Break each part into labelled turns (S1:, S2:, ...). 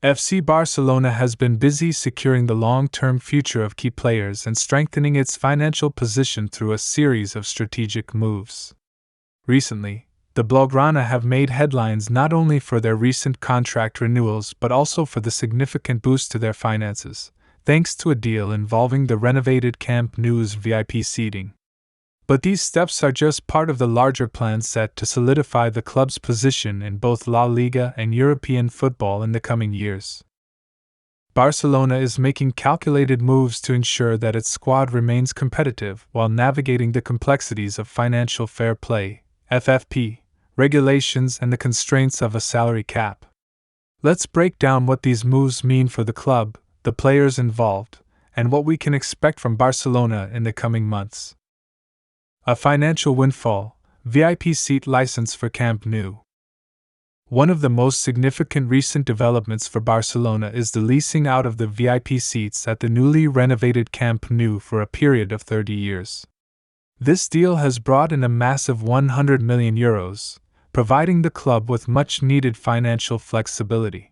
S1: FC Barcelona has been busy securing the long-term future of key players and strengthening its financial position through a series of strategic moves. Recently, the Blaugrana have made headlines not only for their recent contract renewals but also for the significant boost to their finances, thanks to a deal involving the renovated Camp Nou's VIP seating. But these steps are just part of the larger plan set to solidify the club's position in both La Liga and European football in the coming years. Barcelona is making calculated moves to ensure that its squad remains competitive while navigating the complexities of financial fair play, FFP, regulations, and the constraints of a salary cap. Let's break down what these moves mean for the club, the players involved, and what we can expect from Barcelona in the coming months. A financial windfall, VIP seat license for Camp Nou. One of the most significant recent developments for Barcelona is the leasing out of the VIP seats at the newly renovated Camp Nou for a period of 30 years. This deal has brought in a massive €100 million, providing the club with much-needed financial flexibility.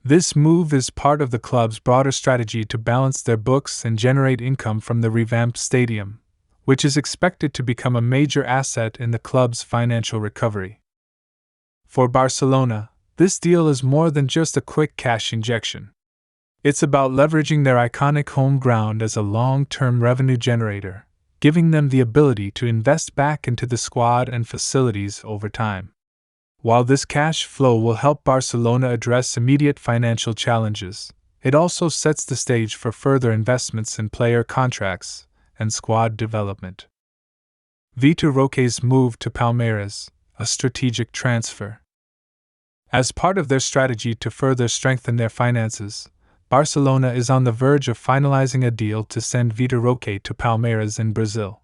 S1: This move is part of the club's broader strategy to balance their books and generate income from the revamped stadium, which is expected to become a major asset in the club's financial recovery. For Barcelona, this deal is more than just a quick cash injection. It's about leveraging their iconic home ground as a long-term revenue generator, giving them the ability to invest back into the squad and facilities over time. While this cash flow will help Barcelona address immediate financial challenges, it also sets the stage for further investments in player contracts and squad development. Vitor Roque's move to Palmeiras, a strategic transfer. As part of their strategy to further strengthen their finances, Barcelona is on the verge of finalizing a deal to send Vitor Roque to Palmeiras in Brazil.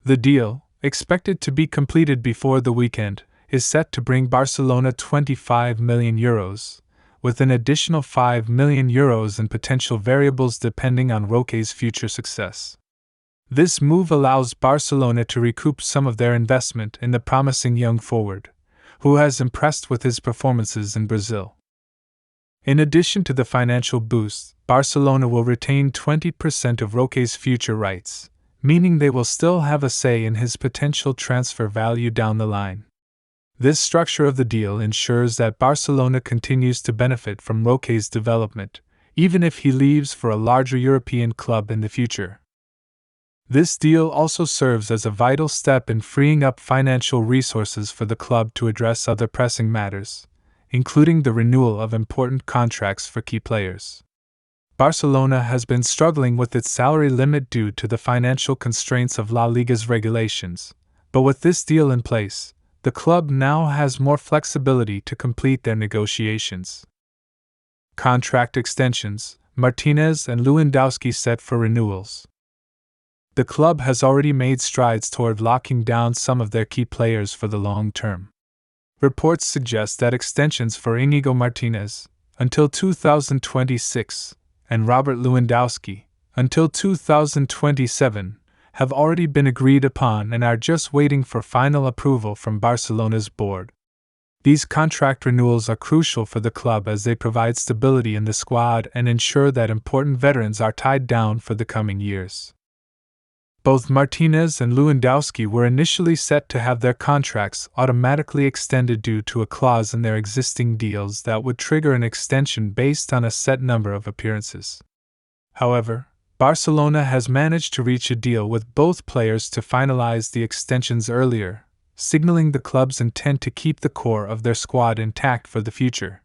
S1: The deal, expected to be completed before the weekend, is set to bring Barcelona €25 million, with an additional €5 million in potential variables depending on Roque's future success. This move allows Barcelona to recoup some of their investment in the promising young forward, who has impressed with his performances in Brazil. In addition to the financial boost, Barcelona will retain 20% of Roque's future rights, meaning they will still have a say in his potential transfer value down the line. This structure of the deal ensures that Barcelona continues to benefit from Roque's development, even if he leaves for a larger European club in the future. This deal also serves as a vital step in freeing up financial resources for the club to address other pressing matters, including the renewal of important contracts for key players. Barcelona has been struggling with its salary limit due to the financial constraints of La Liga's regulations, but with this deal in place, the club now has more flexibility to complete their negotiations. Contract extensions: Martinez and Lewandowski set for renewals. The club has already made strides toward locking down some of their key players for the long term. Reports suggest that extensions for Inigo Martinez, until 2026, and Robert Lewandowski, until 2027, have already been agreed upon and are just waiting for final approval from Barcelona's board. These contract renewals are crucial for the club as they provide stability in the squad and ensure that important veterans are tied down for the coming years. Both Martinez and Lewandowski were initially set to have their contracts automatically extended due to a clause in their existing deals that would trigger an extension based on a set number of appearances. However, Barcelona has managed to reach a deal with both players to finalize the extensions earlier, signaling the club's intent to keep the core of their squad intact for the future.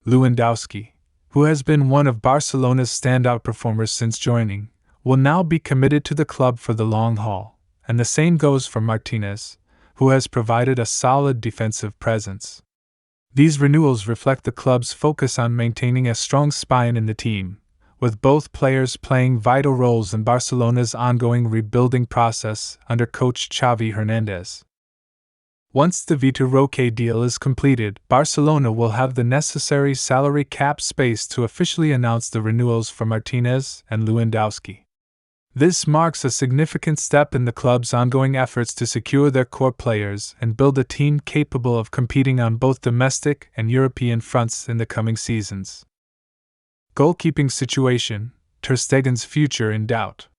S1: Lewandowski, who has been one of Barcelona's standout performers since joining, will now be committed to the club for the long haul, and the same goes for Martinez, who has provided a solid defensive presence. These renewals reflect the club's focus on maintaining a strong spine in the team, with both players playing vital roles in Barcelona's ongoing rebuilding process under coach Xavi Hernandez. Once the Vitor Roque deal is completed, Barcelona will have the necessary salary cap space to officially announce the renewals for Martinez and Lewandowski. This marks a significant step in the club's ongoing efforts to secure their core players and build a team capable of competing on both domestic and European fronts in the coming seasons. Goalkeeping situation: Ter Stegen's future in doubt.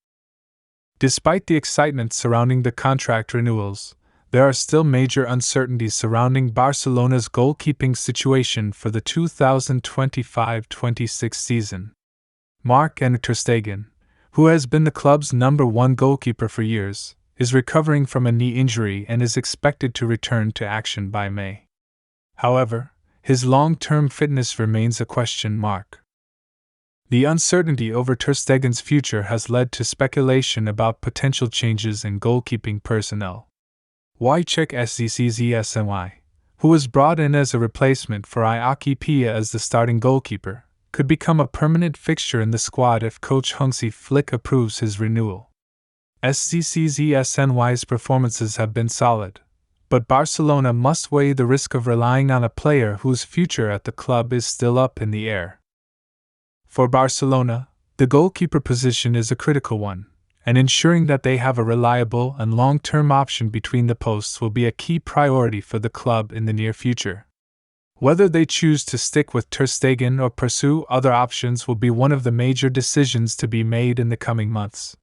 S1: Despite the excitement surrounding the contract renewals, there are still major uncertainties surrounding Barcelona's goalkeeping situation for the 2025-26 season. Marc-André Ter Stegen, who has been the club's #1 goalkeeper for years, is recovering from a knee injury and is expected to return to action by May. However, his long-term fitness remains a question mark. The uncertainty over Ter Stegen's future has led to speculation about potential changes in goalkeeping personnel. Wojciech Szczęsny, who was brought in as a replacement for Iñaki Pia as the starting goalkeeper, could become a permanent fixture in the squad if coach Hansi Flick approves his renewal. Szczęsny's performances have been solid, but Barcelona must weigh the risk of relying on a player whose future at the club is still up in the air. For Barcelona, the goalkeeper position is a critical one, and ensuring that they have a reliable and long-term option between the posts will be a key priority for the club in the near future. Whether they choose to stick with Ter Stegen or pursue other options will be one of the major decisions to be made in the coming months.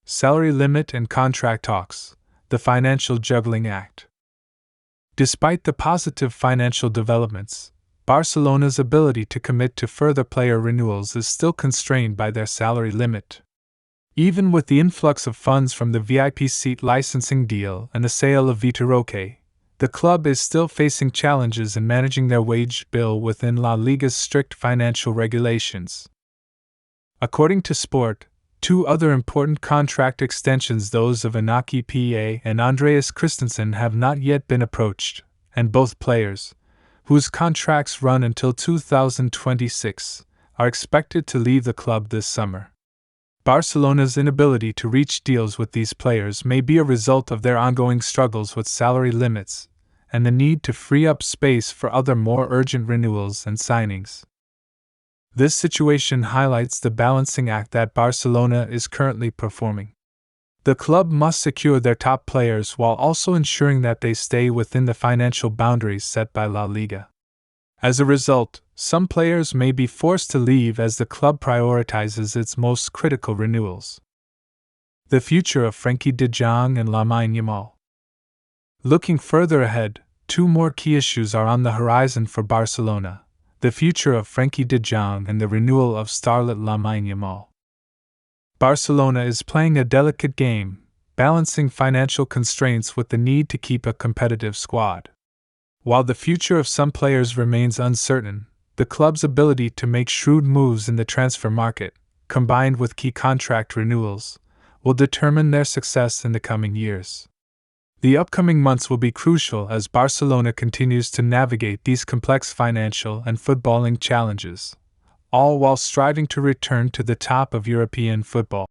S1: Salary limit and contract talks: the financial juggling act. Despite the positive financial developments, Barcelona's ability to commit to further player renewals is still constrained by their salary limit. Even with the influx of funds from the VIP seat licensing deal and the sale of Vitor Roque, the club is still facing challenges in managing their wage bill within La Liga's strict financial regulations. According to Sport, two other important contract extensions, those of Iñaki Pia and Andreas Christensen, have not yet been approached, and both players, whose contracts run until 2026, are expected to leave the club this summer. Barcelona's inability to reach deals with these players may be a result of their ongoing struggles with salary limits and the need to free up space for other more urgent renewals and signings. This situation highlights the balancing act that Barcelona is currently performing. The club must secure their top players while also ensuring that they stay within the financial boundaries set by La Liga. As a result, some players may be forced to leave as the club prioritizes its most critical renewals. The future of Frenkie de Jong and Lamine Yamal. Looking further ahead, two more key issues are on the horizon for Barcelona: the future of Frenkie de Jong and the renewal of starlet Lamine Yamal. Barcelona is playing a delicate game, balancing financial constraints with the need to keep a competitive squad. While the future of some players remains uncertain, the club's ability to make shrewd moves in the transfer market, combined with key contract renewals, will determine their success in the coming years. The upcoming months will be crucial as Barcelona continues to navigate these complex financial and footballing challenges, all while striving to return to the top of European football.